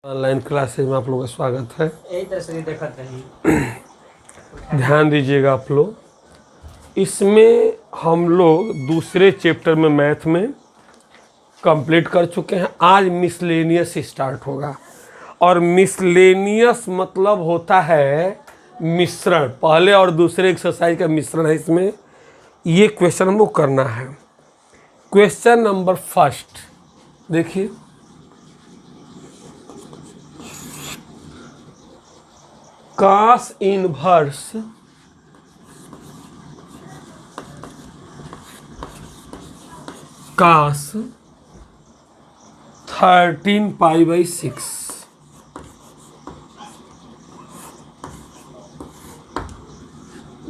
Online classes में आप लोगों का स्वागत है। ध्यान दीजिएगा आप लोग, इसमें हम लोग दूसरे चैप्टर में मैथ में कंप्लीट कर चुके हैं। आज मिसलेनियस स्टार्ट होगा और मिसलेनियस मतलब होता है मिश्रण, पहले और दूसरे एक्सरसाइज का मिश्रण है। इसमें ये क्वेश्चन हमको करना है। क्वेश्चन नंबर फर्स्ट देखिए, cos इनवर्स cos 13π/6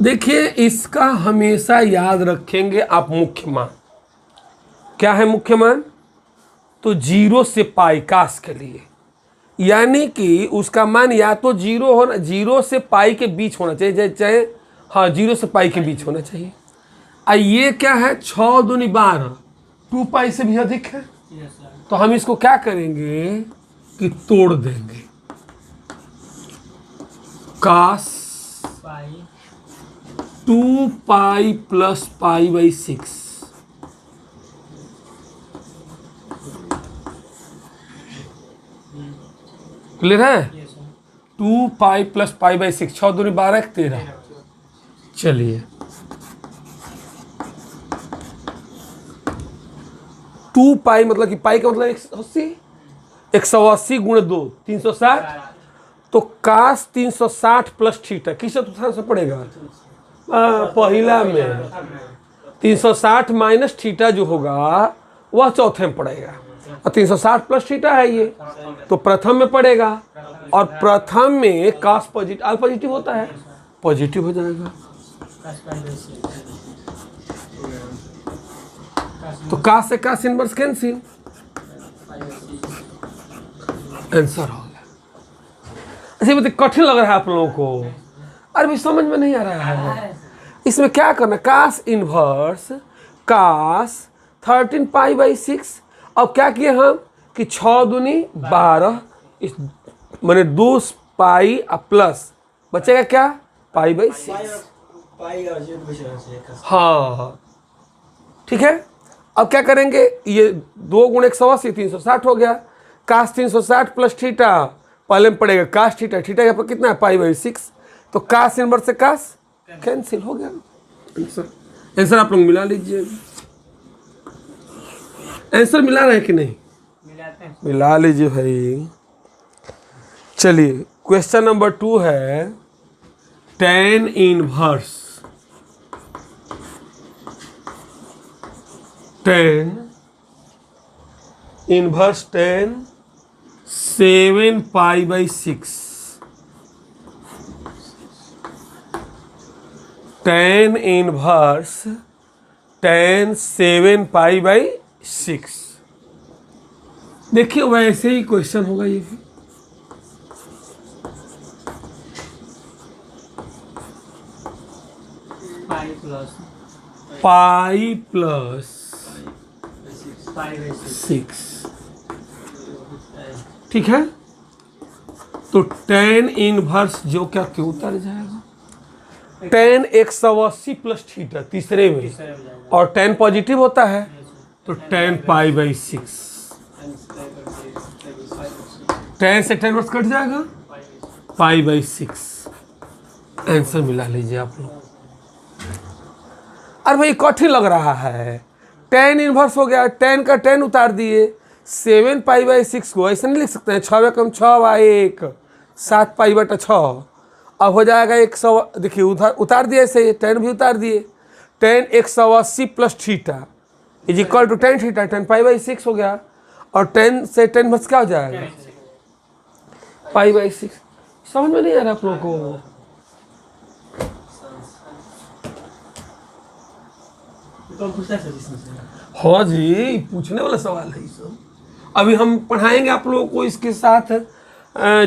देखिए, इसका हमेशा याद रखेंगे आप मुख्य मान। क्या है मुख्य मान? तो 0 से पाई कास के लिए, यानी कि उसका मान या तो 0 होना, 0 से पाई के बीच होना चाहिए, चाहे हाँ 0 से पाई के बीच होना चाहिए। ये क्या है? 6 दूनी 12, 2 पाई से भी अधिक है। तो हम इसको क्या करेंगे कि तोड़ देंगे। कास 2 पाई प्लस π/6 क्लियर है? 2 पाई प्लस π/6, 6 दूनी 12, 13। चलिए 2 पाई मतलब कि पाई का मतलब 180, 180 गुणे 2 360। तो कास 360 प्लस थीटा किस स्थान से पड़ेगा? पहला में 360 माइनस थीटा जो होगा वह चौथे में पड़ेगा, और 360 प्लस थीटा है ये, तो प्रथम में पड़ेगा। और प्रथम में कास पॉजिटिव, आल पॉजिटिव होता है, पॉजिटिव हो जाएगा। तो कास से कास इनवर्स कैंसिल, आंसर हो गया। ऐसे मतलब कठिन लग रहा है आप लोगों को? अरे भी समझ में नहीं आ रहा है। इसमें क्या करना? कास इनवर्स कास 13π/6। अब क्या किए हम कि 6 दूनी 12, इस मैंने 2 पाई प्लस बचेगा क्या? π/6। हाँ ठीक है। अब क्या करेंगे? ये 2 गुणे 180 360 हो गया। कास 360 प्लस थीटा पहले में पड़ेगा कास थीटा, थीटा यहाँ पर कितना है? π/6। तो कास इनवर्स से कास कैंसिल हो गया। आंसर आप लोग मिला लीजिए। आंसर मिला रहे कि नहीं? मिला लीजिए भाई। चलिए क्वेश्चन नंबर 2 है tan inverse tan 7π/6 tan inverse tan 7π/6। देखिए वैसे ही क्वेश्चन होगा ये भी। पाई प्लस 6, ठीक है। तो tan इनवर्स जो क्या क्यों उतर जाएगा? tan 180 प्लस थीटा तीसरे में, और tan पॉजिटिव होता है, तो tan π/6। tan से tan इनवर्स कट जाएगा, π/6। आंसर मिला लीजिए आप लोग। अरे भाई कठिन लग रहा है। tan इनवर्स हो गया, tan का tan उतार दिए, 7π/6 को ऐसे नहीं लिख सकते हैं? 6 कम 6/1, 7π/6। अब हो जाएगा 100, देखिए उधर उतार दिए, ऐसे tan भी उतार दिए। tan 180 plus theta is equal to tan theta, tan π/6 हो गया। और tan से tan इनवर्स क्या हो जाएगा? π/6। समझ में नहीं आ रहा आप लोगों को? हाँ जी, पूछने वाला सवाल है ये सब। अभी हम पढ़ाएंगे आप लोगों को इसके साथ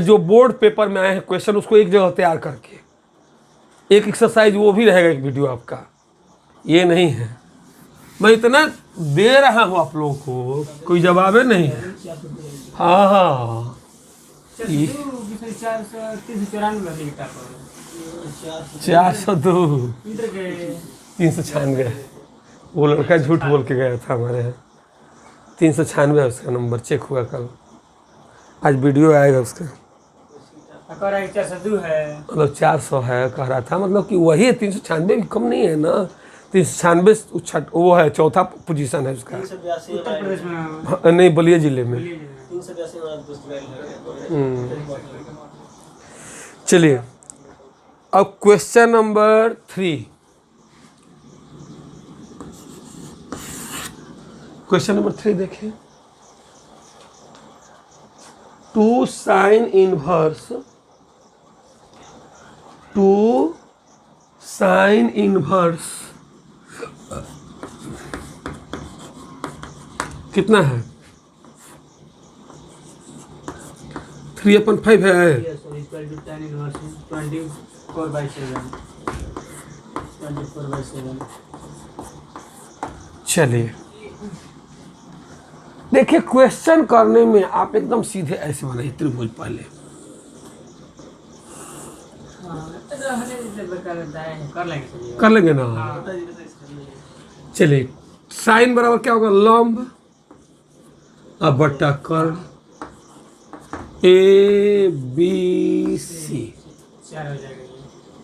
जो बोर्ड पेपर में आए हैं क्वेश्चन, उसको एक जगह तैयार करके एक एक्सरसाइज, वो भी रहेगा एक वीडियो आपका। ये नहीं है, मैं इतना दे रहा हूँ आप लोगों को, कोई जवाब नहीं है। हाँ हाँ 402 396। वो लड़का झूठ बोल के गया था हमारे यहाँ। 396 है उसका नंबर, चेक हुआ कल, आज वीडियो आएगा उसका। मतलब 400 है कह रहा था, मतलब कि वही है, 396 भी कम नहीं है ना। 396 वो है, चौथा पोजीशन है उसका। नहीं, बलिया जिले में। चलिए अब क्वेश्चन नंबर 3। क्वेश्चन नंबर 3 देखिए। 2 sin इनवर्स कितना है? 3/5 है। चलिए देखिए, क्वेश्चन करने में आप एकदम सीधे ऐसे बनाइए त्रिभुज पहले। कर लेंगे ना। चलिए, साइन बराबर क्या होगा? लंब अब बट्टा कर्ण, ABC,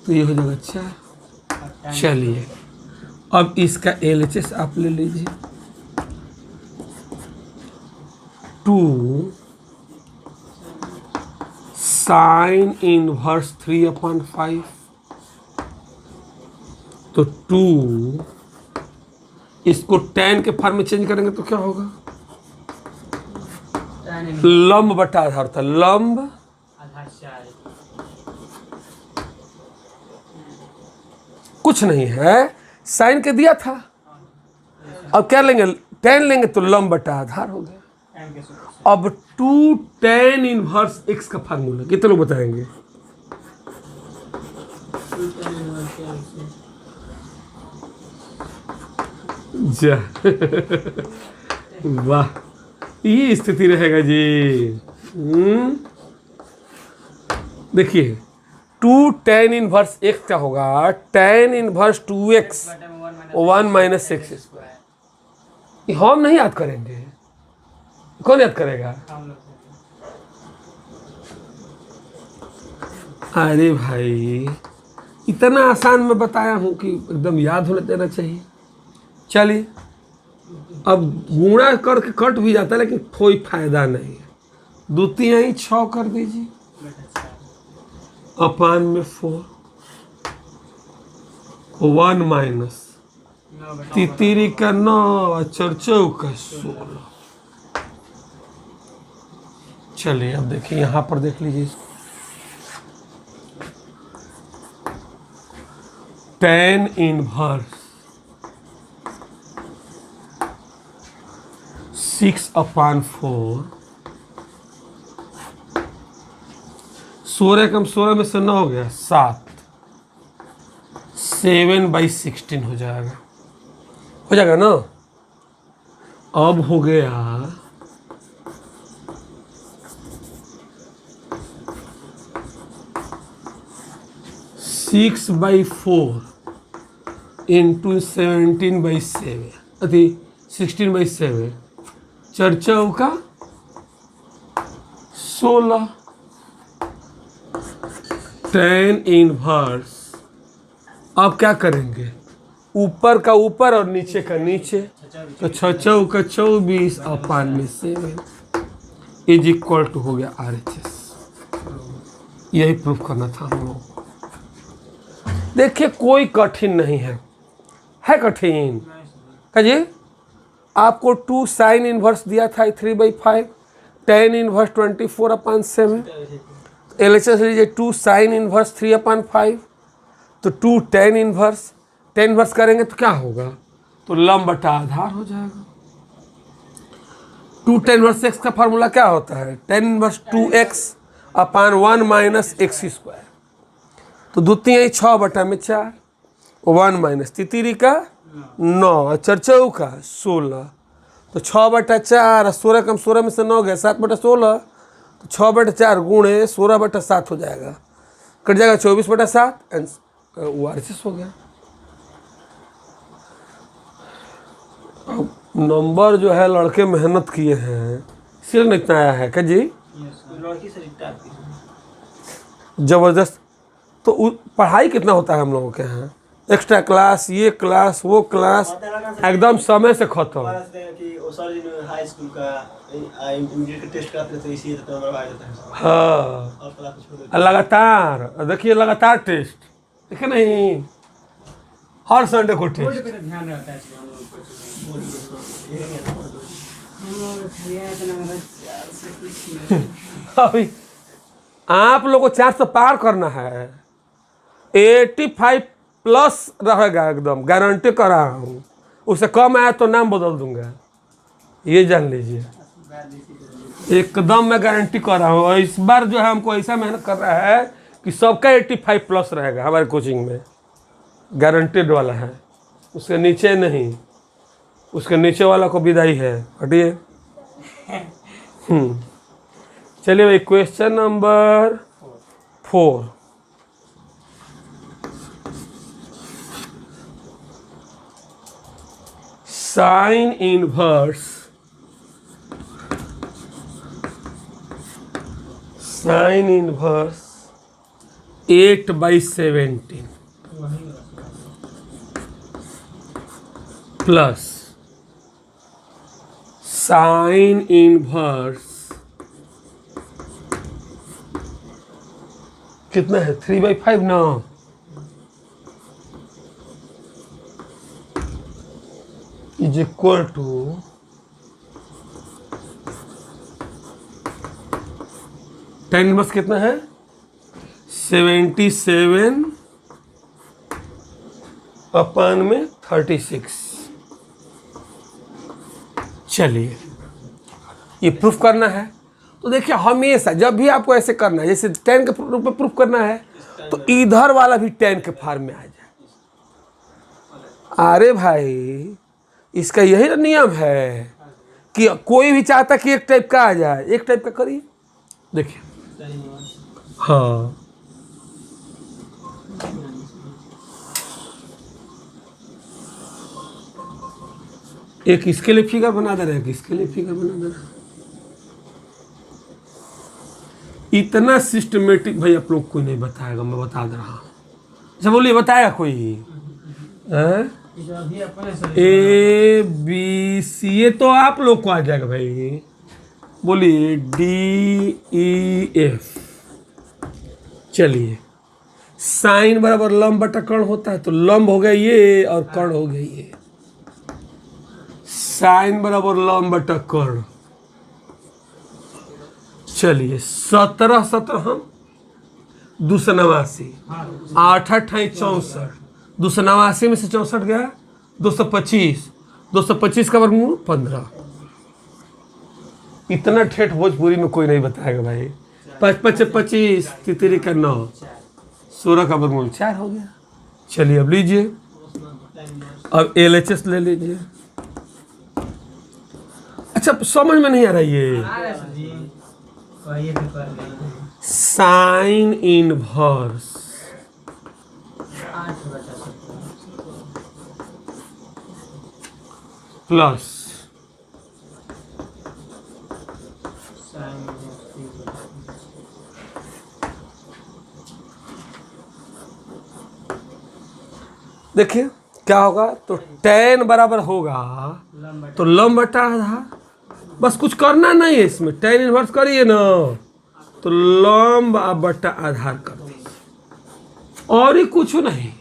तो ये हो जाएगा 4। चलिए अब इसका LHS आप ले लीजिए। 2 sin इनवर्स 3/5, तो 2 इसको tan के फॉर्म में चेंज करेंगे तो क्या होगा? लंब बटा आधार था, लंब कुछ नहीं है, साइन के दिया था। अब क्या लेंगे? tan लेंगे तो लंब बटा आधार हो गया। अब 2 tan इनवर्स x का फार्मूला कितने लोग बताएंगे? वाह, ये स्थिति रहेगा जी। देखिए 2 tan इनवर्स x क्या होगा? tan inverse 2x 1 - x²। हम नहीं याद करेंगे, कौन याद करेगा? अरे भाई, इतना आसान मैं बताया हूं कि एकदम याद होने देना चाहिए। चलिए अब गुणा करके कट भी जाता है, लेकिन कोई फायदा नहीं है। 2 तिहाई 6 कर दीजिए, अपान में 4, 1 - तितिरी का 9, चरचौ का 16। चलिए अब देखिए, यहां पर देख लीजिए, tan इनवर्स 6/4, 16 कम 16 में से 9 हो गया 7, 7/16 हो जाएगा ना। अब हो गया 6/4 इंटू 17/7 अति 16/7, चरचौ का 16। tan इनवर्स अब क्या करेंगे? ऊपर का ऊपर और नीचे का नीचे, तो 6 का 24 अपान में 7 इज इक्वल टू हो गया RHS। यही प्रूफ करना था हम लोगों को। देखिए कोई कठिन नहीं है कठिन कहिए। आपको 2 sin इनवर्स दिया था 3/5, tan इनवर्स 24/7, LHS लीजिए 2 sin इनवर्स 3/5, तो 2 tan इनवर्स करेंगे तो क्या होगा? तो लंब बटा आधार हो जाएगा। 2 tan इनवर्स x का फार्मूला क्या होता है? tan इनवर्स 2x अपान 1 - x²। तो 2 तिहाई 6/4, 1 - तितिरी का 9, चरचौ का 16, तो 6/4 और 16 कम 16 में से 9 गया 7/16, तो 6/4 गुणे 16/7 हो जाएगा, कट जाएगा 24/7 एंड वो RHS हो गया। अब नंबर जो है लड़के मेहनत किए हैं इसलिए नहीं इतना आया है क्या जी? जबरदस्त। तो पढ़ाई कितना होता है हम लोगों के यहाँ, एक्स्ट्रा क्लास, ये क्लास वो क्लास, एकदम समय से खत्म। हाँ लगातार देखिए, लगातार टेस्ट देखिए नहीं, हर संडे को टेस्ट। ध्यान रहता है अभी आप लोग को 400 पार करना है, 85+ रहेगा एकदम, गारंटी कर रहा हूँ। उससे कम आया तो नाम बदल दूंगा, ये जान लीजिए, एकदम मैं गारंटी कर रहा हूँ। इस बार जो है हमको ऐसा मेहनत कर रहा है कि सबका 85+ रहेगा हमारे कोचिंग में, गारंटेड वाला है, उसके नीचे नहीं, उसके नीचे वाला को विदाई है, हटिए। चलिए भाई, question number 4। Sine inverse 8/17 plus sine inverse कितना है, 3/5 ना, is equal to tan inverse कितना है, 77/36। चलिए ये प्रूफ करना है। तो देखिए हमेशा जब भी आपको ऐसे करना है, जैसे tan के रूप में प्रूफ करना है, तो इधर वाला भी tan के फॉर्म में आ जाए। अरे भाई इसका यही नियम है कि कोई भी चाहता कि एक टाइप का आ जाए, एक टाइप का करिए। देखिए हाँ, एक इसके लिए फिगर बना दे रहे हैं, इसके लिए फिगर बना दे रहे हैं। इतना सिस्टमेटिक भाई आप लोग कोई नहीं बताएगा, मैं बता दे रहा हूँ। अच्छा बोलिए, बताएगा कोई? ABC, ये तो आप लोग को आ जाएगा भाई। बोलिए DEF। चलिए साइन बराबर लंब बटा कर्ण होता है, तो लंब हो गया ये और कर्ण हो गया ये। साइन बराबर लंब बटा कर्ण। चलिए 17 हम 289, 8 8 64, 289 में से 64 गया 225, 225 का वर्गमूल 15। इतना ठेठ भोजपुरी में कोई नहीं बताएगा भाई। 5 5 25, 3 का 9, 16 का वर्गमूल 4 हो गया। चलिए अब लीजिए, अब LHS ले लीजिए। अच्छा समझ में नहीं आ रहा ये, साइन इनवर्स प्लस देखिए क्या होगा, तो tan बराबर होगा तो लंब बटा आधा, बस कुछ करना नहीं है इसमें, tan इनवर्स करिए ना तो लंब बटा आधार कर दीजिए, और ही कुछ नहीं।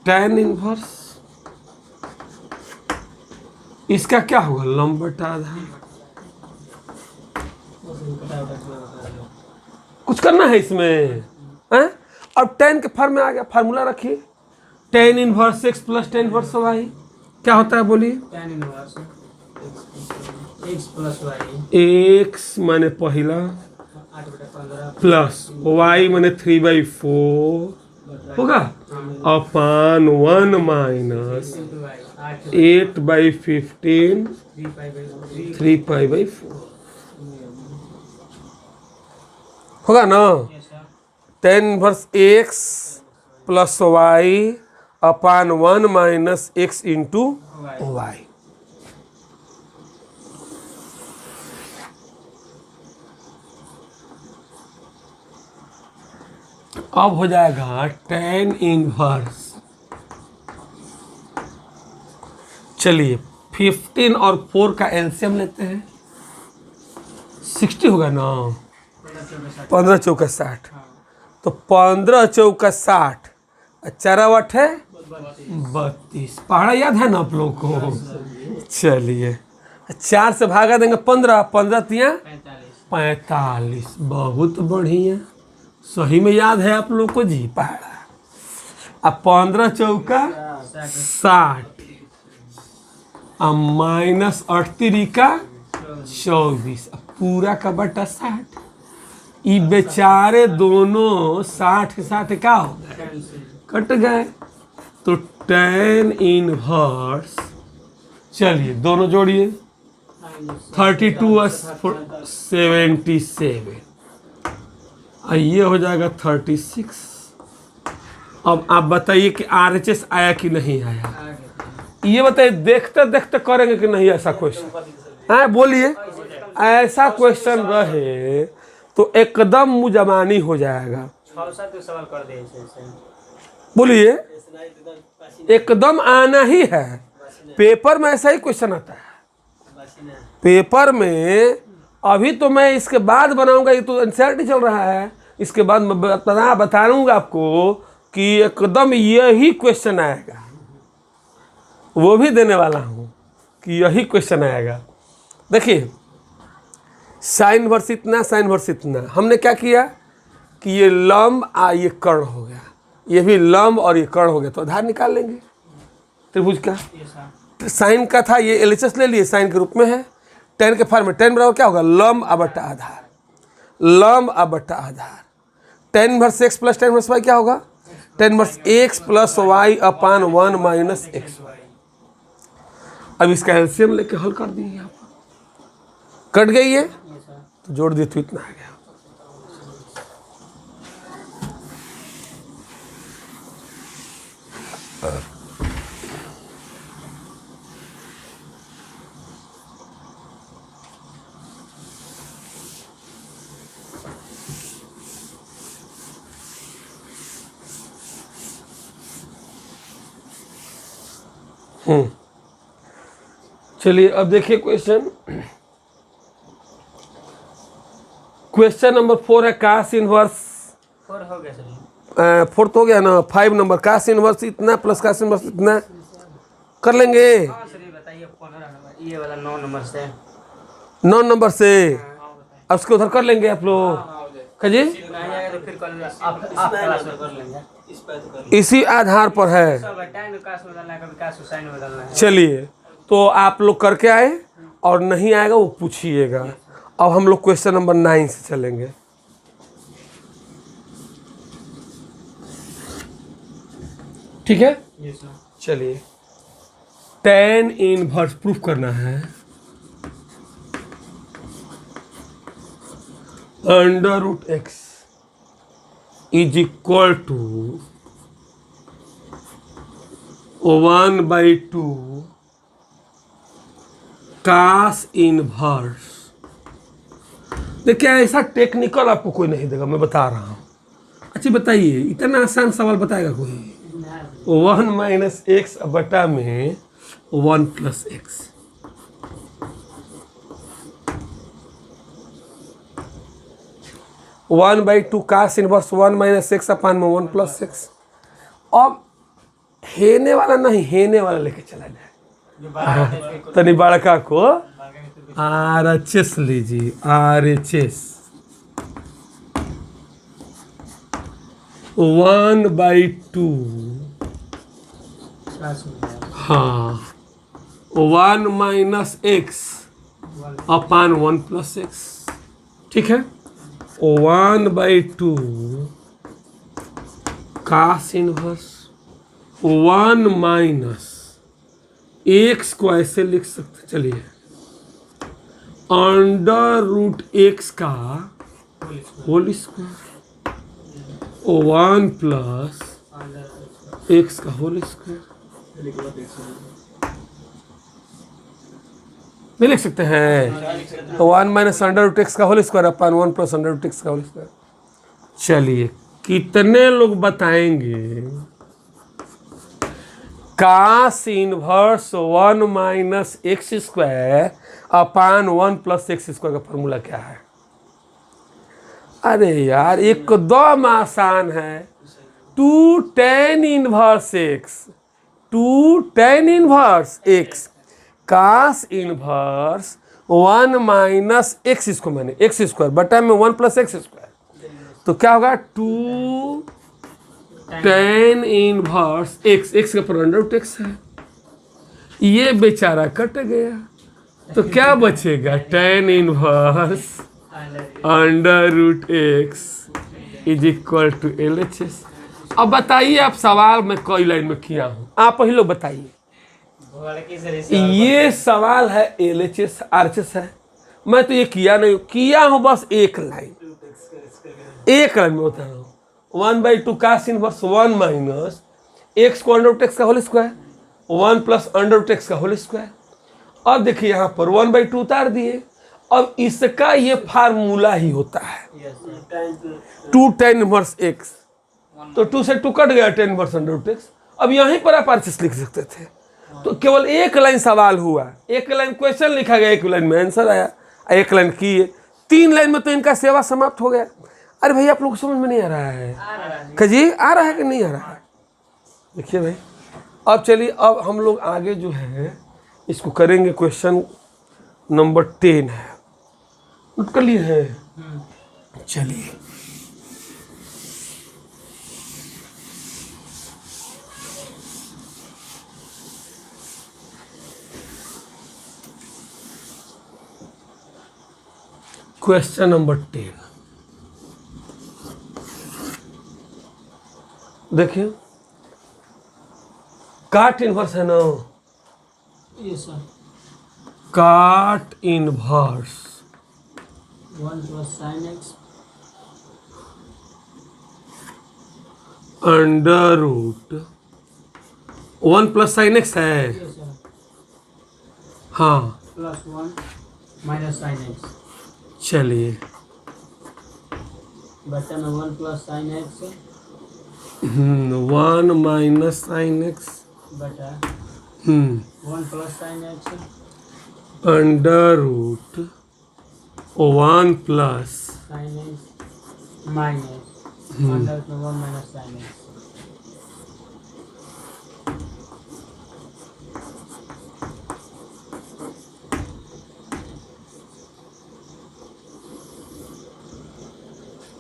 tan इनवर्स इसका क्या होगा, लंब बटा आधार। कुछ करना है इसमें, हैं? अब tan के फॉर्म में आ गया, फार्मूला रखिए, tan inverse x plus tan inverse y क्या होता है, बोलिए। tan inverse x plus y, x माने पहला 8/15 प्लस y माने 3/4 होगा, अपान 1 माइनस 8/15 3π/4। होगा ना। Yes, sir. Tan inverse x plus y upon 1 minus x into y. अब हो जाएगा टेन इनवर्स, चलिए 15 और 4 का एलसीएम लेते हैं, 60 होगा ना। 15 चौका 60, तो 15 चौका 60, 4 8 है 32। पहाड़ा याद है ना आप लोग को। चलिए 4 से भागा देंगे 15, 15 तिया 45। बहुत बढ़िया, सही में याद है आप लोग को जी पहाड़ा। अब 15 चौका 60 अब माइनस 38 का 24, अब पूरा का बटा 60। ये बेचारे दोनों 60 के साथ क्या हो गए, कट गए। तो टेन इनवर्स, चलिए दोनों जोड़िए, 32 77, ये हो जाएगा 36। अब आप बताइए कि RHS आया कि नहीं आया, ये बताइए। देखते देखते करेंगे कि नहीं ऐसा क्वेश्चन, हाँ बोलिए। ऐसा क्वेश्चन रहे तो एकदम मुजमानी हो जाएगा। 6-7 सवाल कर दे। बोलिए, एकदम आना ही है। पेपर में ऐसा ही क्वेश्चन आता है। पेपर में अभी तो मैं इसके बाद बनाऊंगा, ये तो एनसीईआरटी चल रहा है, इसके बाद मैं बताऊंगा आपको कि एकदम यही क्वेश्चन आएगा। वो भी देने वाला हूँ कि यही क्वेश्चन आएगा। देखिए साइन वर्स इतना, साइन वर्स इतना, हमने क्या किया कि ये लंब ये कर्ण हो गया, ये भी लंब और ये कर्ण हो गया, तो आधार निकाल लेंगे त्रिभुज का। साइन का था, ये एलएचएस ले लिए, साइन के रूप में है। टेन के फॉर्म में टेन बराबर क्या होगा, लंब बटा आधार, लंब बटा आधार। Tan inverse x plus tan inverse y क्या होगा, tan inverse x plus y upon 1 minus x. अब इसका एलसीएम लेके हल कर दिए, आप कट गई है तो जोड़ दिए तो इतना आ गया। चलिए अब देखिए क्वेश्चन नंबर 4 है कास इनवर्स। 4 हो गया सर, 4 तो हो गया ना। 5 नंबर कास इनवर्स इतना प्लस कास इनवर्स इतना कर लेंगे। हाँ सर ये बताइए 15 नंबर, ये वाला 9 नंबर से 9 नंबर से अब उसको उधर कर लेंगे आप लोग जी। नहीं आएगा तो फिर कल आप क्लास में कर लेंगे। इसी आधार पर है। सब टाइम काश में डालना है, कभी काश साइन में डालना है। चलिए तो आप लोग करके आए और नहीं आएगा वो पूछिएगा। अब हम लोग क्वेश्चन नंबर 9 से चलेंगे। ठीक है, चलिए टेन इनवर्स प्रूफ करना है। Under root x is equal to 1/2 cos inverse. देखिए ऐसा टेक्निकल आपको कोई नहीं देगा, मैं बता रहा हूँ। अच्छा बताइए, इतना आसान सवाल बताएगा कोई? 1 माइनस एक्स बटा में 1 plus x. One by two cos inverse 1 minus x upon में 1 प्लस एक्स। अब हेने वाला नहीं, हेने वाला लेके चला जाए। तनी बड़का को RHS लीजिए, RHS 1/2, हाँ 1 माइनस एक्स अपान 1 प्लस एक्स। ठीक है, 1/2 कास इनवर्स 1 माइनस एक्स को ऐसे लिख सकते, चलिए अंडर रूट एक्स का होल स्क्वायर 1 प्लस एक्स का होल स्क्वायर नहीं लिख सकते हैं। 1 माइनस अंडर रूट एक्स का whole square upon 1 plus under root x का होल स्क्वायर। चलिए कितने लोग बताएंगे cos inverse 1 minus x square upon 1 plus x square का फॉर्मूला क्या है? अरे यार एकदम आसान है। 2 tan inverse x 2 tan inverse x कास इनवर्स 1 माइनस एक्स इसको मैंने एक्स स्क्वायर बटा में 1 प्लस एक्स स्क्वायर, तो क्या होगा 2 tan इनवर्स एक्स, एक्स का पर अंडर रूट एक्स है, ये बेचारा कट गया तो क्या बचेगा tan inverse under root x is equal to LHS। अब बताइए आप सवाल में कई लाइन में किया हूँ, आप ही लोग बताइए। ये सवाल है LHS RHS है, मैं तो ये किया नहीं, किया हूँ बस एक लाइन में बता रहा हूँ। 1/2 कास इनवर्स 1 माइनस एक्स को अंडर रूट एक्स का whole square 1 plus under root x का होल स्क्वायर। अब देखिए यहाँ पर 1/2 उतार दिए, अब इसका ये फार्मूला ही होता है 2 tan इनवर्स एक्स, तो 2 से 2 कट गया tan inverse under root x. अब यहीं पर आप RHS लिख सकते थे, तो केवल एक लाइन सवाल हुआ, एक लाइन क्वेश्चन लिखा गया, एक लाइन में आंसर आया, एक लाइन किए, 3 लाइन में तो इनका सेवा समाप्त हो गया। अरे भाई आप लोग को समझ में नहीं आ रहा है जी, आ रहा है कि नहीं आ रहा है? देखिए भाई अब चलिए, अब हम लोग आगे जो है इसको करेंगे। क्वेश्चन नंबर 10 है, नोट कर लिए हैं? चलिए क्वेश्चन नंबर 10 देखिए, काट इनवर्स है ना, cot inverse 1 plus sin x under root 1 plus sine x है, हाँ plus 1 minus sin x चलिए बटा में 1 plus sin x 1 minus sine x बटा 1 plus sin x under root 1 plus sin x minus under में 1 minus sin x।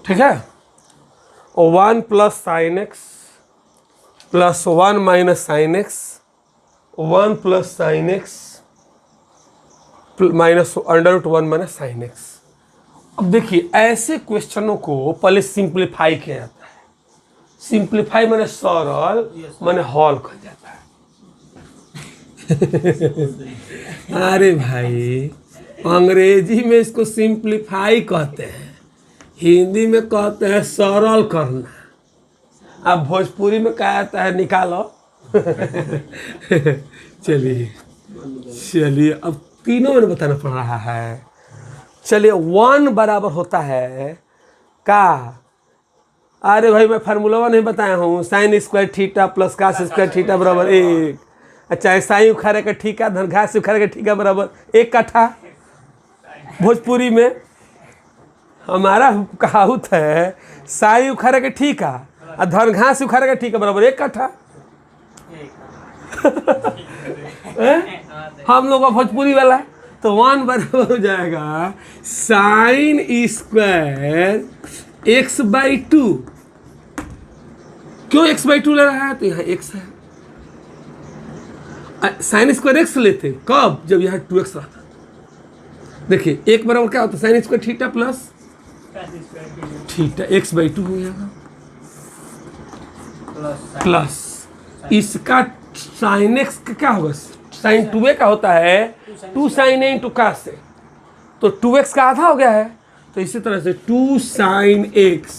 ठीक है, 1 plus sine x plus 1 minus sine x 1 plus sine x minus under root 1 minus sine x. अब देखिए ऐसे क्वेश्चनों को पहले simplify किया जाता है, सिंप्लीफाई माने सरल माने हॉल कहा जाता है। अरे भाई अंग्रेजी में इसको सिंप्लीफाई कहते हैं, हिंदी में कहते हैं सरल करना, अब भोजपुरी में कहा जाता है निकालो। चलिए चलिए अब तीनों में बताना पड़ रहा है। चलिए 1 बराबर होता है का, अरे भाई मैं फार्मूला नहीं बताया हूँ, sine square theta plus cos square theta बराबर 1। अच्छा साइन उखाड़े का ठीका धन घास उखाड़े का ठीका बराबर 1 कट्ठा। भोजपुरी में हमारा कहावत है साई उखाड़े के ठीका और धन घास उखाड़े के ठीका बराबर 1 कट्ठा। हम लोग का भोजपुरी वाला, तो 1 बराबर हो जाएगा साइन स्क्वायर x/2। क्यों x/2 ले रहा है, तो यहाँ x है, साइन स्क्वायर x लेते कब, जब यहाँ 2x रहता। देखिए 1 बराबर क्या होता है, sine square theta plus theta x/2 हो जाएगा प्लस इसका साइन एक्स का क्या होगा, साइन 2a का होता है 2 sin a इंटू कास से, तो 2x का आधा हो गया है, तो इसी तरह से 2 sine x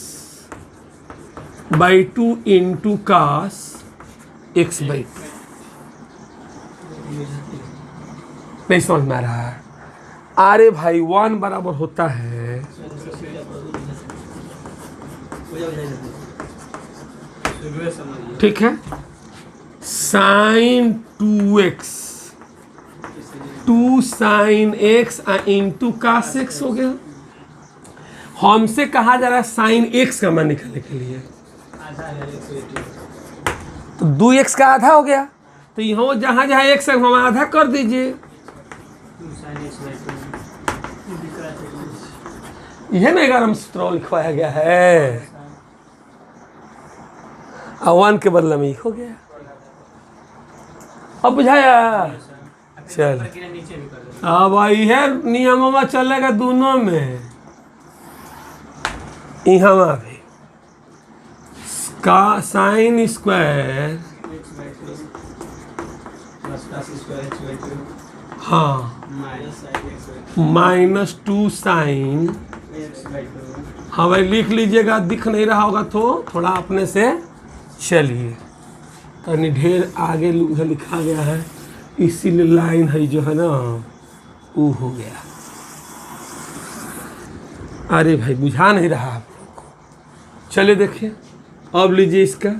by 2 into cos x by 2। नहीं समझ में आ रहा है? अरे भाई 1 बराबर होता है ठीक है sine 2x 2 sine x into cos x हो गया। हमसे कहा जा रहा है साइन एक्स का मान निकालने के लिए, तो 2x का आधा हो गया, तो यहाँ जहाँ जहाँ x है वहाँ आधा कर दीजिए। यह में 11 सूत्र लिखवाया गया है, और 1 के बदले में हो गया। अब बुझाया? चल अब यह नियम में चलेगा दोनों में, यहाँ भी का साइन स्क्वायर हाँ -2 साइन, हाँ भाई लिख लीजिएगा, दिख नहीं रहा होगा तो थोड़ा अपने से चलिए, तनी ढेर आगे लिखा गया है इसीलिए लाइन है जो है ना वो हो गया। अरे भाई बुझा नहीं रहा आप लोग को, चलिए देखिए अब लीजिए इसका,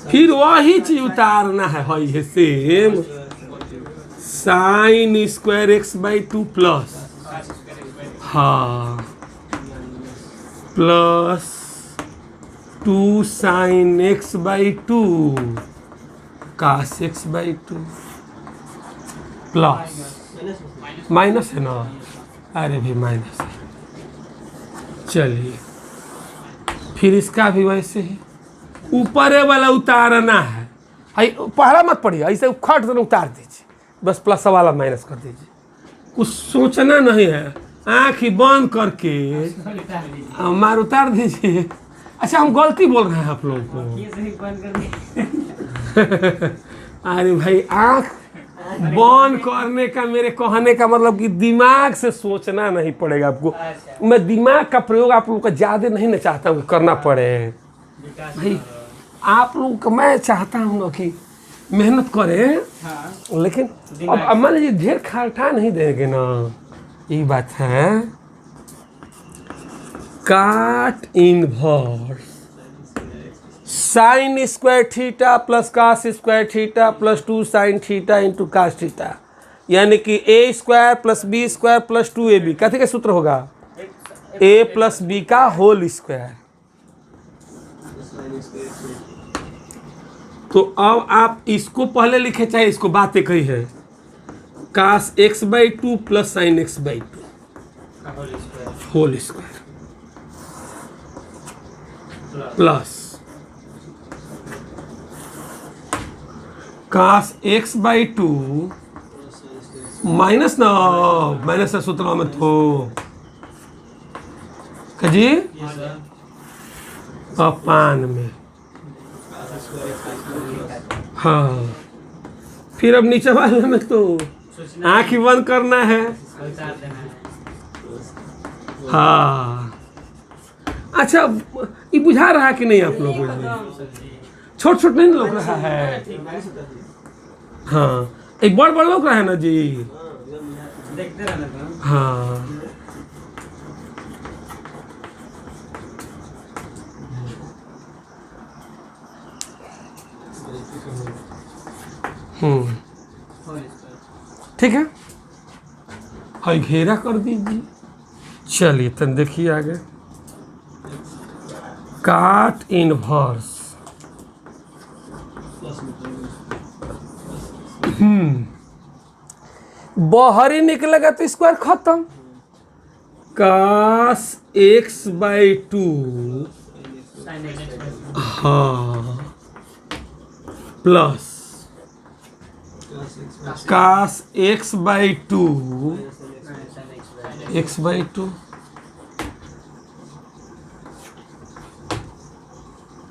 फिर वही चीज उतारना है ये same sine square x by 2 plus हाँ plus 2 sine x by 2 cos x by 2 plus minus है ना, अरे भी माइनस है। चलिए फिर इसका भी वैसे ही ऊपर वाला उतारना है, पहला मत पढ़िए, ऐसे खट से उतार दीजिए, बस प्लस वाला माइनस कर दीजिए, कुछ सोचना नहीं है, आँख ही बंद करके मार उतार दीजिए। अच्छा हम गलती बोल रहे हैं आप लोगों को। अरे भाई आँख बंद करने का मेरे कहने का मतलब कि दिमाग से सोचना नहीं पड़ेगा आपको। मैं दिमाग का प्रयोग आप लोगों का ज़्यादा नहीं ना चाहता हूँ कि करना पड़े भाई, आप लोग का मैं चाहता हूँ ना कि मेहनत करें, लेकिन अब मान लीजिए ढेर खाटा नहीं देंगे ना, यही बात है। Cot inverse sine square theta plus cos square theta plus 2 sine theta into cos theta, यानी कि a square plus b square plus 2ab का ठीक है सूत्र होगा a प्लस बी का होल स्क्वायर। तो अब आप इसको पहले लिखे चाहे इसको बात एक ही है, cos x by 2 plus sine x by 2 whole square plus cos x by 2 minus ना माइनस का सूत्र में तो जी अपान में हाँ, फिर अब नीचे वाले में तो आँख ही बंद करना है हाँ। अच्छा ये बुझा रहा है कि नहीं आप लोगों को? छोट छोट नहीं लग रहा है हाँ, एक बड़ बड़ लग रहा है ना जी हाँ। ठीक है, हाई घेरा कर दीजिए। चलिए तन देखिए आगे, काट इनवर्स बाहरी निकलेगा तो स्क्वायर खत्म, कास एक्स बाई 2 हाँ plus cos x by 2 x by 2।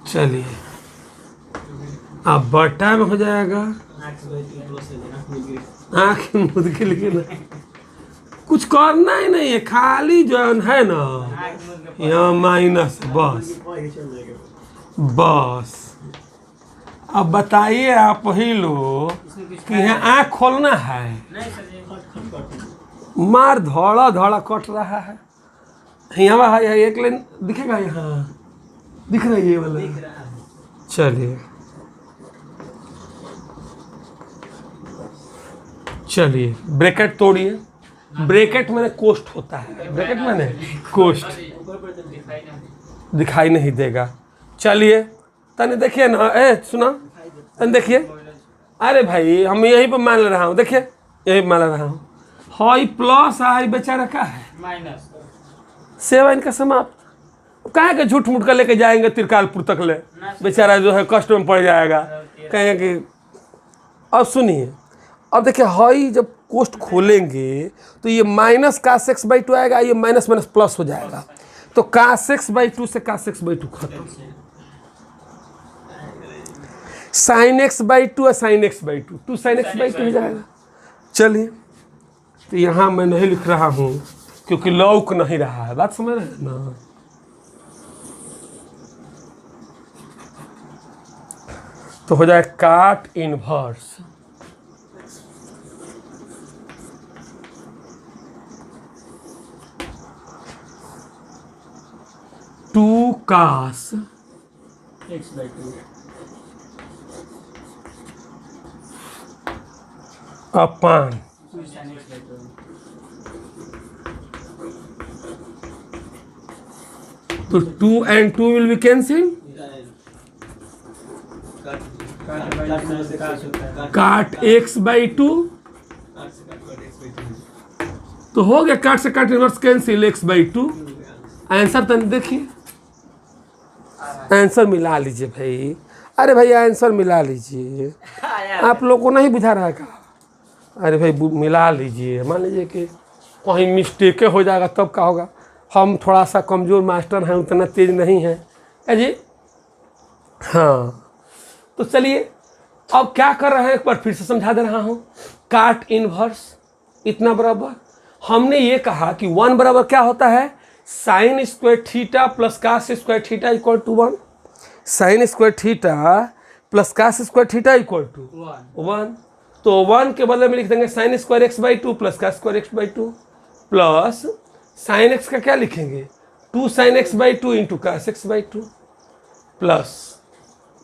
चलिए अब बटा में हो जाएगा, आँख मुद के लिए ना कुछ करना ही नहीं है, खाली जो है ना यहाँ माइनस बस। बस अब बताइए आप ही लोग कि यहाँ आँख खोलना है, नहीं सर जी। मार धड़ा धड़ा कट रहा है। यहाँ एक लाइन दिखेगा, यहाँ दिख रहा है ये वाला। दिख रहा है। चलिए चलिए ब्रैकेट तोड़िए। ब्रैकेट मैंने कोष्ठ होता है, ब्रैकेट मैंने कोष्ठ दिखाई नहीं देगा। चलिए तने देखिए ना, सुना तने देखिए। अरे भाई हम यहीं पर मान रहा हूँ, देखिए यहीं मान रहा हूँ। हाई प्लस आई बेचारा का है माइनस 7 का समाप्त। कहाँ के झूठ मूठ कर लेके जाएंगे त्रिकालपुर तक ले, बेचारा जो है कष्ट में पड़ जाएगा। कहेंगे कि अब सुनिए, अब देखिए हाई जब कोष्ठ खोलेंगे तो ये minus cos x by two आएगा, ये माइनस माइनस प्लस हो जाएगा। तो कास एक्स बाई टू से कास एक्स बाई टू खत्म, साइन एक्स बाई टू और sine x by two, two sine x by two हो जाएगा। चलिए तो यहाँ मैं नहीं लिख रहा हूँ क्योंकि लौक नहीं रहा है, बात समझ रहे हैं ना। तो हो जाए cot inverse two cos x by two upon two sine x by two. तो 2 and 2 will be cancelled, cot x by two तो हो गया, काट से cot inverse cancel x by two. Answer तो देखिए, आंसर मिला लीजिए भाई। अरे भाई आंसर मिला लीजिए, आप लोग को नहीं बुझा रहा का? अरे भाई मिला लीजिए। मान लीजिए कि कहीं मिस्टेक हो जाएगा तब क्या होगा? हम थोड़ा सा कमज़ोर मास्टर हैं, उतना तेज नहीं है जी। हाँ तो चलिए अब क्या कर रहे हैं, एक बार फिर से समझा दे रहा हूँ। काट इनवर्स इतना बराबर, हमने ये कहा कि 1 बराबर क्या होता है, sine square theta plus cos square theta equal to 1। Sine square theta plus cos square theta equal to 1। तो 1 के बदले में लिख देंगे sine square x by two plus cos square x by two plus sine x का क्या लिखेंगे, 2 sine x by two into cos x by two plus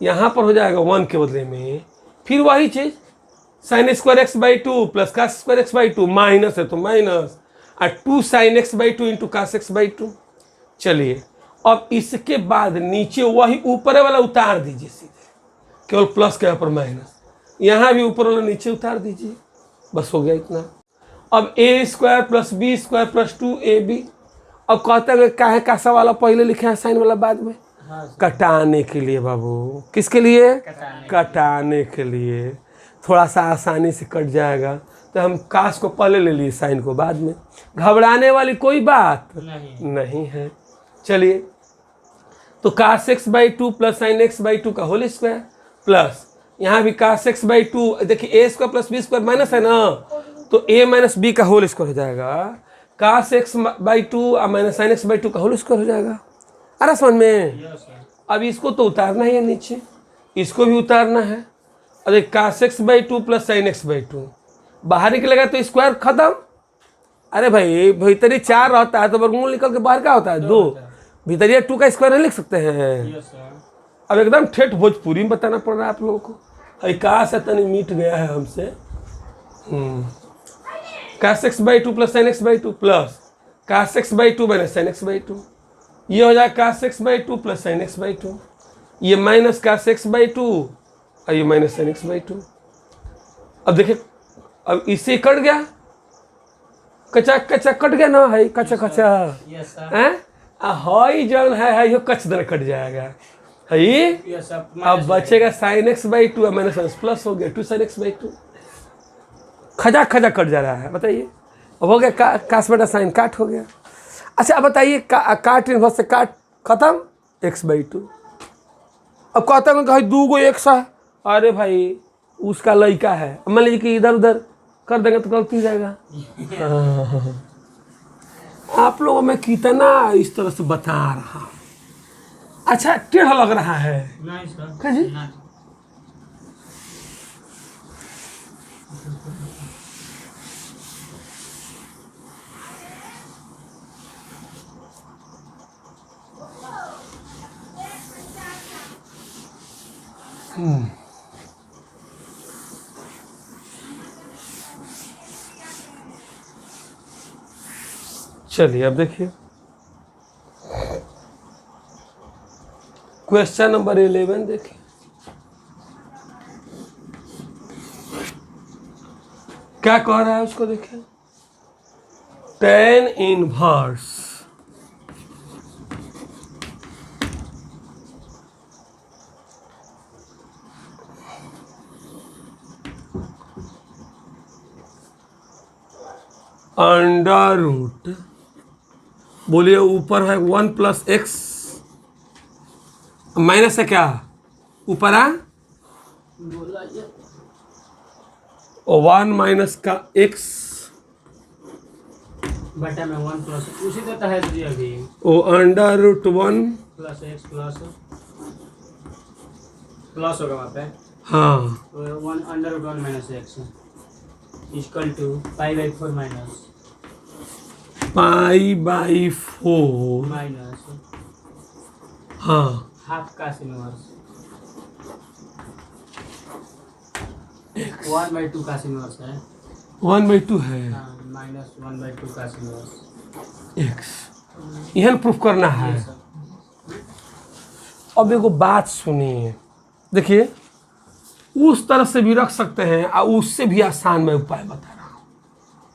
यहाँ पर हो जाएगा 1 के बदले में फिर वही चीज़ sine square x by two plus cos square x by two, minus है तो माइनस, और 2 sine x by two into cos x by two. चलिए अब इसके बाद नीचे वही ऊपर वाला उतार दीजिए सीधे, केवल प्लस के ऊपर माइनस, यहाँ भी ऊपर वाला नीचे उतार दीजिए, बस हो गया इतना। अब a square plus b square plus 2ab। अब कहते हैं काहे कासा वाला पहले लिखे हैं साइन वाला बाद में, कटाने के लिए बाबू। किसके लिए? कटाने के लिए, थोड़ा सा आसानी से कट जाएगा। तो हम कास को पहले ले लिए, साइन को बाद में। घबराने वाली कोई बात नहीं है। चलिए तो cos x by two plus sine x by two का होल स्क्वायर प्लस यहाँ भी कास एक्स बाई टू, देखिए a square plus b square minus है ना, तो ए माइनस बी का होल स्क्वायर हो जाएगा। कास एक्स बाई टू और minus sine x by two का होल स्क्वायर हो जाएगा। अरे समझ में? अब इसको तो उतारना ही है नीचे, इसको भी उतारना है। अरे cos x by two plus sine x by two बाहर निकलेगा तो स्क्वायर खत्म। अरे भाई भीतरी 4 रहता है तो वर्गमूल निकल के बाहर क्या होता है 2, भीतरिया 2 का स्क्वायर नहीं लिख सकते हैं। अब एकदम ठेठ भोजपुरी में बताना पड़ रहा है आप लोगों को। अरे काश तनी मिट गया है हमसे। Cos x by two plus sine x by two plus cos x by two minus sine x by two, ये हो जाएगा cos x by two plus sine x by two, ये minus cos x by two और ये minus sine x by two. अब देखिए अब इससे कट गया, कच्चा कच्चा कट गया ना, है कच्चा कच्चा हैं, हाई जन है यो कच्चा दर कट जाएगा है ये। अब बचेगा साइन एक्स बाई टू और माइनस प्लस हो गया 2 साइन एक्स बाई टू, खजा खजा कट जा रहा है। बताइए अब हो गया कास बटा साइन काट हो गया। अच्छा अब बताइए काट इनवर्स से काट खत्म एक्स बाई टू। अब कहता हूँ भाई 2 गो एक्स है, अरे भाई उसका लड़का है, मान लीजिए कि इधर उधर कर देंगे तो गलती हो जाएगा। आप लोगों में कितना इस तरह से बता रहा हूं। अच्छा टेढ़ा लग रहा है नहीं सर क्या जी? नहीं। चलिए अब देखिए क्वेश्चन नंबर 11 देखिए। क्या कह रहा है उसको देखिए। tan इनवर्स अंडर रूट, बोलिए ऊपर है 1 प्लस एक्स माइनस है क्या ऊपर है और 1 माइनस का एक्स बटा में 1 प्लस उसी तो तहत जी अभी ओ under root 1 plus x plus होगा वहाँ पे हाँ 1 under root 1 minus x equal to pi by 4 minus pi by 4 minus हाँ हाफ का इनवर्स 1/2 का इनवर्स है 1/2 है हाँ माइनस 1/2 का इनवर्स एक्स यह प्रूफ करना है। अब एगो बात सुनिए देखिए उस तरह से भी रख सकते हैं और उससे भी आसान मैं उपाय बता रहा हूँ।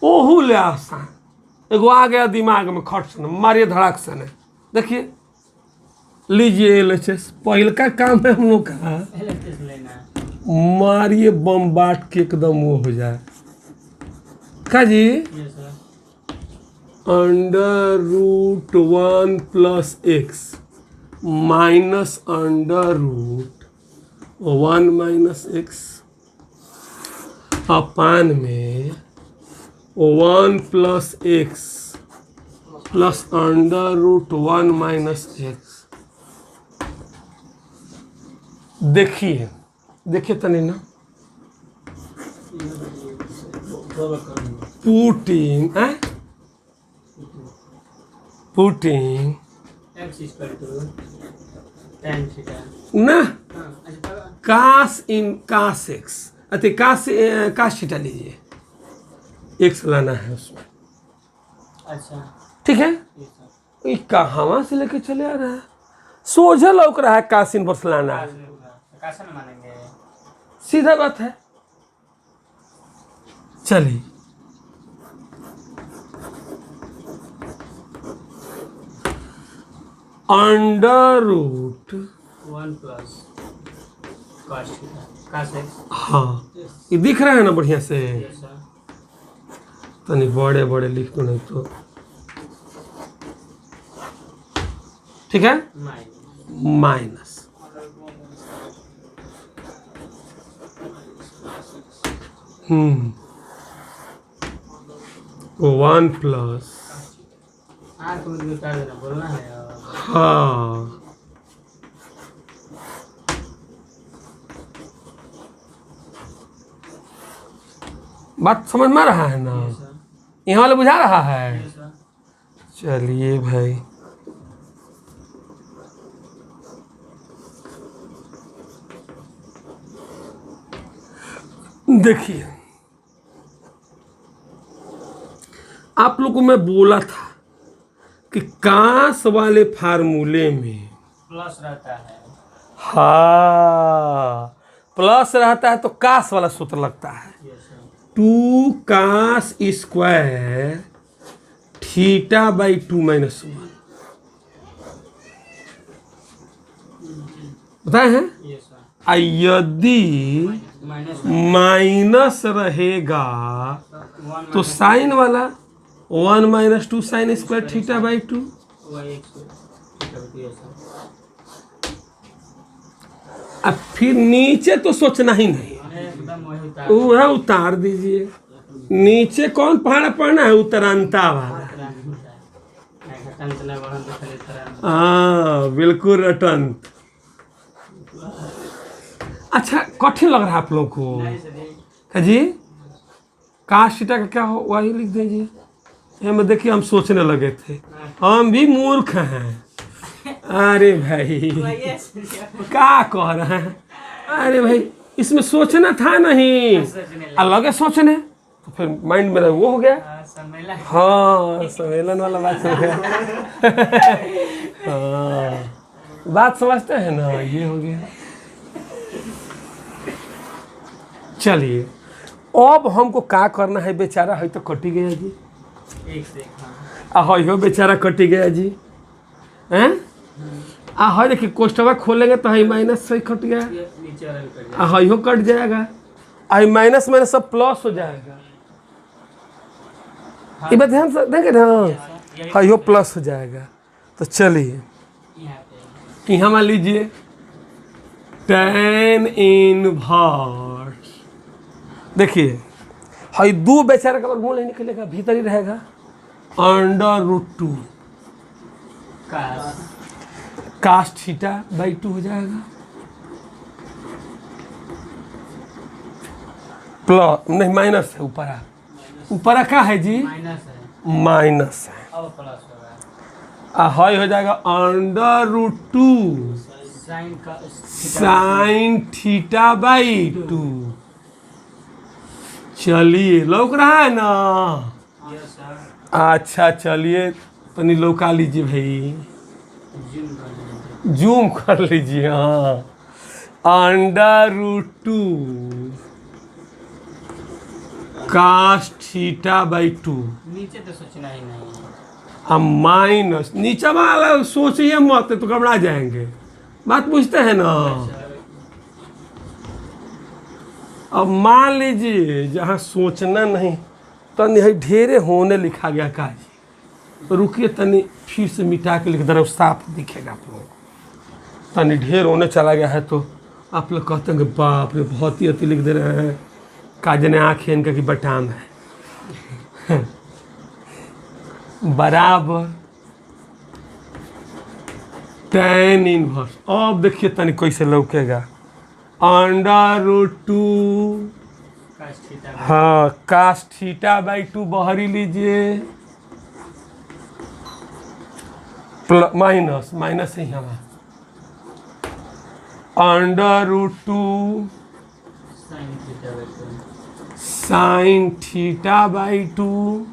ओहू ले आसान एगो आ गया दिमाग में खट से मारिए धड़ाक से नहीं। देखिए लीजिए LHS पहल का काम है हम लोग का LHS लेना है मारिए बम बाट के एकदम वो हो जाए का जी ये sir under root 1 plus x minus under root 1 minus x upon में 1 plus x plus under root 1 minus x. देखिए देखिए तनी ना putting putting x equal to tan theta ना हाँ अच्छा कास इन कास एक्स अति कास थीटा लीजिए एक्स लाना है उसमें अच्छा ठीक है। ये सर ये कहाँ से लेके चले आ रहा है सोझा लौक रहा है कास इनवर्स लाना है कैसे न मानेंगे सीधा बात है। चलिए under root 1 plus cos theta cos x हाँ ये दिख रहा है ना बढ़िया से ये सर तनी बड़े बड़े लिख दो नहीं तो ठीक है माइनस हम्म 1 प्लस आँख में उतार देना बोलना है और हाँ बात समझ में आ रहा है ना ये सर यहाँ वाले बुझा रहा है। ये सर चलिए भाई देखिए आप लोगों को मैं बोला था कि कांस वाले फार्मूले में प्लस रहता है हाँ प्लस रहता है तो कास वाला सूत्र लगता है ये sir 2 cos square theta by 2 minus 1 बताए हैं। ये सर यदि माइनस माइनस रहेगा 1 तो साइन वाला 1 minus 2 sign square theta by 2 y x ये सर अब फिर नीचे तो सोचना ही नहीं एकदम वही उतार वह उतार दीजिए। नीचे कौन पहाड़ पड़ना है उत्तरांता वाला इतना बढ़न तो खाली तरह हाँ बिल्कुल रटन। अच्छा कठिन लग रहा है आप लोगों को नहीं सर जी। है जी? काश थीटा का क्या हो वही लिख दीजिए। ये में देखिए हम सोचने लगे थे, हम भी मूर्ख हैं। अरे भाई क्या कह रहे हैं? अरे भाई इसमें सोचना था नहीं, अलग है सोचने, तो फिर माइंड मेरा वो हो गया। हाँ सम्मेलन वाला बात हो गया। हाँ बात समझते हैं ना, ये हो गया। चलिए अब हमको क्या करना है, बेचारा है तो कटी गया जी, एक से एक हाँ। हो बेचारा कटी गया जी हैं। है देखिए कोष्टवा खोलेंगे तो है माइनस से कट गया, ये नीचे वाला भी कट जाएगा। हो कट जाएगा, आई माइनस माइनस सब प्लस हो जाएगा। ये बात ध्यान से देंगे ना, हो प्लस हो जाएगा। तो चलिए यहाँ पे यहाँ मान लीजिए tan इनवर्स, देखिए हाई दो बेचारा का वर्गमूल नहीं निकलेगा, भीतर ही रहेगा √2 कास्ट थीटा बाई 2 हो जाएगा, प्लस नहीं माइनस है, ऊपर क्या है जी, माइनस है, माइनस है, अब प्लस होगा। हाई हो जाएगा √2 साइन का साइन थीटा बाई 2। चलिए लौक रहा है ना? Yes sir. अच्छा चलिए तनी लौका लीजिए भाई, जूम कर लीजिए। जूम कर लीजिए। हाँ √2 कास्ट थीटा बाई 2, नीचे तो सोचना ही नहीं है। हम माइनस नीचे वाला सोचिए मत तो घबरा जाएंगे, बात पूछते हैं ना। अब मान लीजिए जहाँ सोचना नहीं, तनी है ढेरे होने लिखा गया का जी, रुकिए तनी फिर से मिटा के लिख दे रहा हूँ, साफ दिखेगा आप लोगों को। तनी ढेर होने चला गया है तो आप लोग कहते हैं कि बाप रे बहुत ही अति लिख दे रहे हैं, काजने आँखें इनका की बटाम है। बराबर tan इनवर्स, अब देखिए तनी कैसे लौकेगा √2 काश थीटा हाँ कास्ट थीटा बाई 2 बाहरी लीजिए, माइनस माइनस ही हमारा √2 sine theta by 2। Sine theta by 2,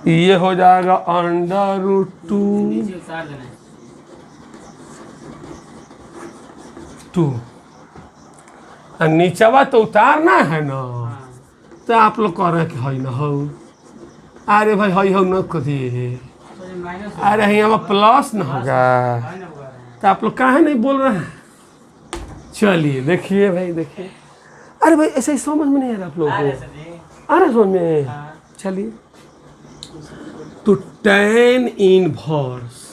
ये हो जाएगा √2 नीचे उतार देना है। 2, और नीचवा तो उतारना है ना, हाँ। तो आप लोग कह रहे हैं कि है ना हो, अरे भाई है हो न करिए, तो ये माइनस अरे यहाँ प्लस न होगा, है ना होगा रहे हैं। तो आप लोग काहे नहीं बोल रहे हैं? चलिए देखिए भाई देखिए, अरे भाई ऐसे ही समझ में नहीं आ रहा आप लोगों आ रहे को, सर जी। आ रहा समझ में? हाँ। चलिए तो tan इनवर्स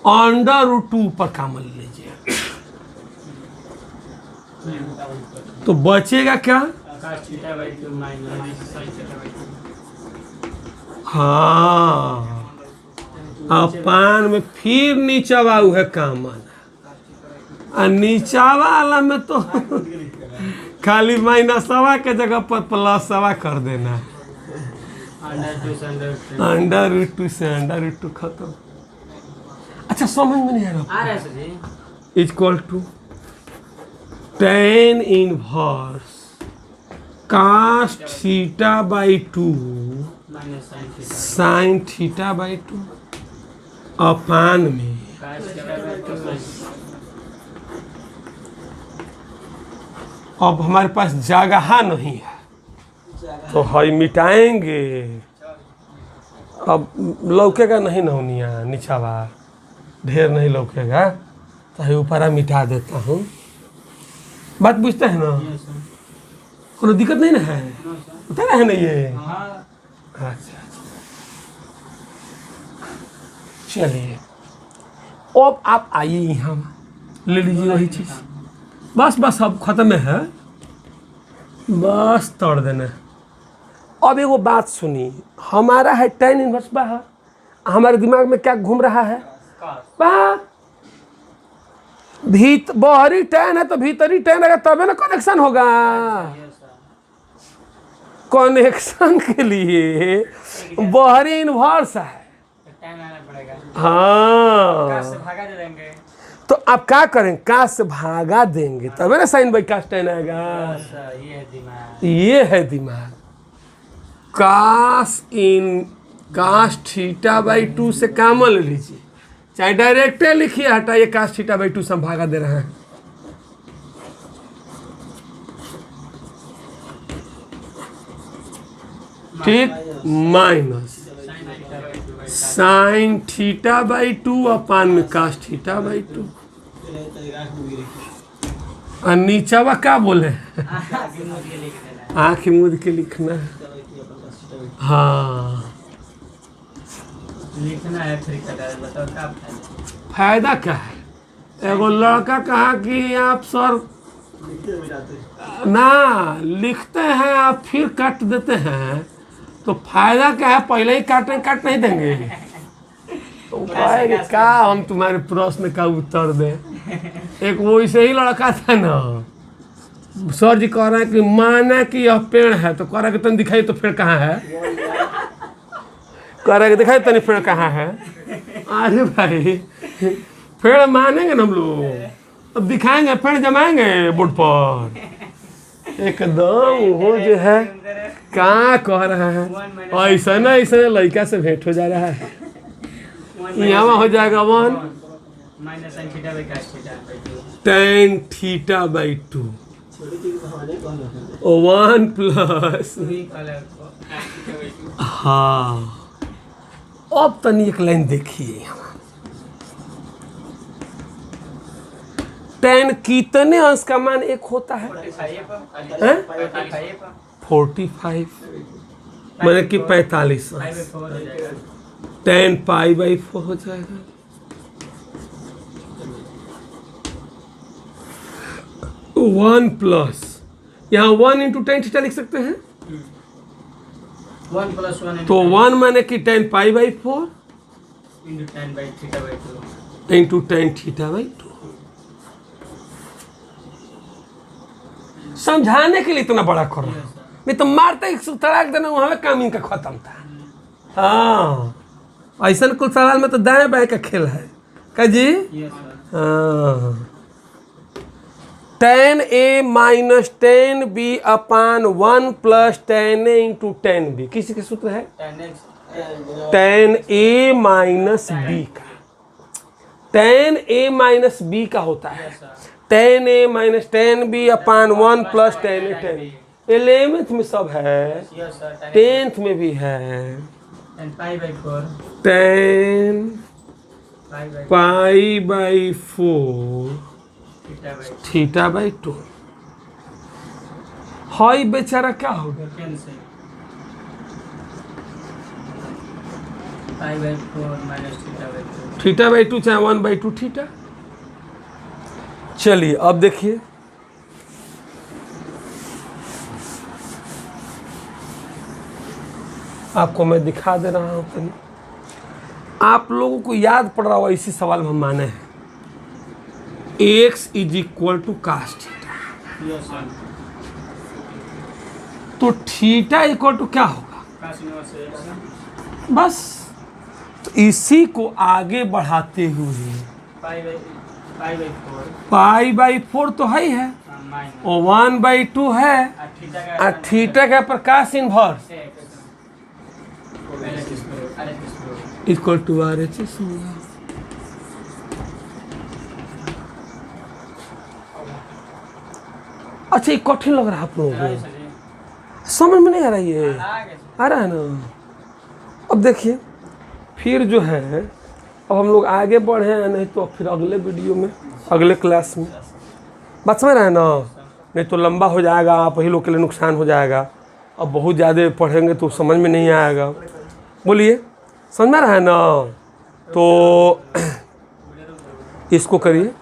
√2 पर कामन लीजिए, तो बचेगा क्या? काश theta by 2 minus sine theta by 2। हाँ अपान में फिर नीचा वाला है कामन, और नीचा वाला में तो खाली माइनसवा के जगह पर प्लसवा कर देना, √2 से √2 खत्म। अच्छा समझ में नहीं आ रहा, आ रहा है sir ji. Equal to tan inverse cos theta by 2 minus sine theta sine theta by 2 upon में काश थीटा बाई 2 साइन। अब हमारे पास जगह नहीं है तो हई मिटाएंगे, अब लौकेगा नहीं नौनिया, नीचावा ढेर नहीं लौकेगा, तो हई ऊपरा मिटा देता हूँ। बात बुझते हैं ना, यस सर। कोई दिक्कत नहीं ना है, नो सर। पता है ना ये? हाँ। अच्छा चलिए अब आप आइए यहाँ ले लीजिए वही चीज़, बस बस अब ख़त्म है, बस तोड़ देना। अब एगो बात सुनिए, हमारा है tan इनवर्स बाहर, हमारे दिमाग में क्या घूम रहा है? बाहर बाहरी tan है तो भीतरी tan रहेगा, तबे ना कनेक्शन होगा। कनेक्शन के लिए बाहरी इनवर्स है। हाँ, तो आप क्या करें? काश से भागा देंगे तबे ना साइन बाई काश tan आएगा। ये है दिमाग। काश थीटा बाई 2 से कॉमन ले लीजिए, चाहे डायरेक्ट लिखिए, हटाइए, काश थीटा बाई 2 से हम भागा दे रहे हैं। ठीक, minus sine theta by 2 upon में काश थीटा बाई 2। और नीचा क्या बोले? आँख मूंद के लिखना है। हाँ, लिखना है फिर बताओ क्या फायदा क्या है? एगो लड़का कहा कि आप सर ना लिखते हैं आप फिर काट देते हैं, तो फायदा क्या है? पहले ही काट नहीं देंगे तो कहेंगे क्या हम तुम्हारे प्रश्न का उत्तर दें। एक वैसे ही लड़का था ना, सर जी कह रहे हैं कि माना कि यह पेड़ है, तो कह रहा है कि तुम दिखाइए तो पेड़ कहाँ है? कह रहा है कि दिखाइए तनी पेड़ कहाँ है? अरे भाई, पेड़ मानेंगे ना हम लोग, अब दिखाएंगे, पेड़ जमाएंगे बोर्ड पर एकदम। वो जो है क्या कह रहा है, ऐसा ना ऐसा लड़का से भेंट हो जा रहा है। यहाँ हो जाएगा 1 tan थीटा बाई 2 1 प्लस। हाँ, अब तनी एक लाइन देखिए, tan कितने अंश का मान 1 होता है? 45, मैंने कि 45 अंश। tan पाई बाई 4 हो जाएगा। वन प्लस, यहाँ 1 इंटू tan थीटा लिख सकते हैं। 1 + 1 तो 1 माने कि tan pi by 4 into tan by theta by 2 into tan theta by 2। समझाने के लिए इतना बड़ा कर रहा हूँ, नहीं तो मारते ही तड़ाक देना, वहाँ काम इनका खत्म था। हाँ, ऐसा कुल सवाल में तो दाएं बाएं का खेल है का जी। हाँ, tan A minus tan B upon 1 plus tan A into tan B, किसी के सूत्र है? tan A माइनस B का, tan A माइनस B का होता है tan A minus tan B upon 1 plus tan A tan। 11th में सब है, 10th में भी है। tan pi by 4 tan pi by 4 theta by 2। High बेचारा क्या होगा? पाई by 4 minus theta by 2, theta by 2 चाहे 1/2 थीटा। चलिए अब देखिए, आपको मैं दिखा दे रहा हूँ तनी, आप लोगों को याद पड़ रहा होगा, इसी सवाल में हम माने हैं x = cos थीटा। तो थीटा इक्वल टू क्या होगा? बस, तो इसी को आगे बढ़ाते हुए पाई बाई 4 तो है और 1/2 है, और थीटा का प्रकाश इनवर्स इक्वल टू RHS होगा। अच्छा, ये कठिन लग रहा है आप लोगों को? समझ में नहीं आ रहा ये? आ रहा है ना? अब देखिए, फिर जो है, अब हम लोग आगे बढ़े हैं, नहीं तो फिर अगले वीडियो में, अगले क्लास में बात समझ रहे हैं ना? नहीं तो लंबा हो जाएगा, आप ही लोग के लिए नुकसान हो जाएगा। अब बहुत ज़्यादा पढ़ेंगे तो समझ में नहीं आएगा। बोलिए, समझ में रहा है ना? तो इसको करिए।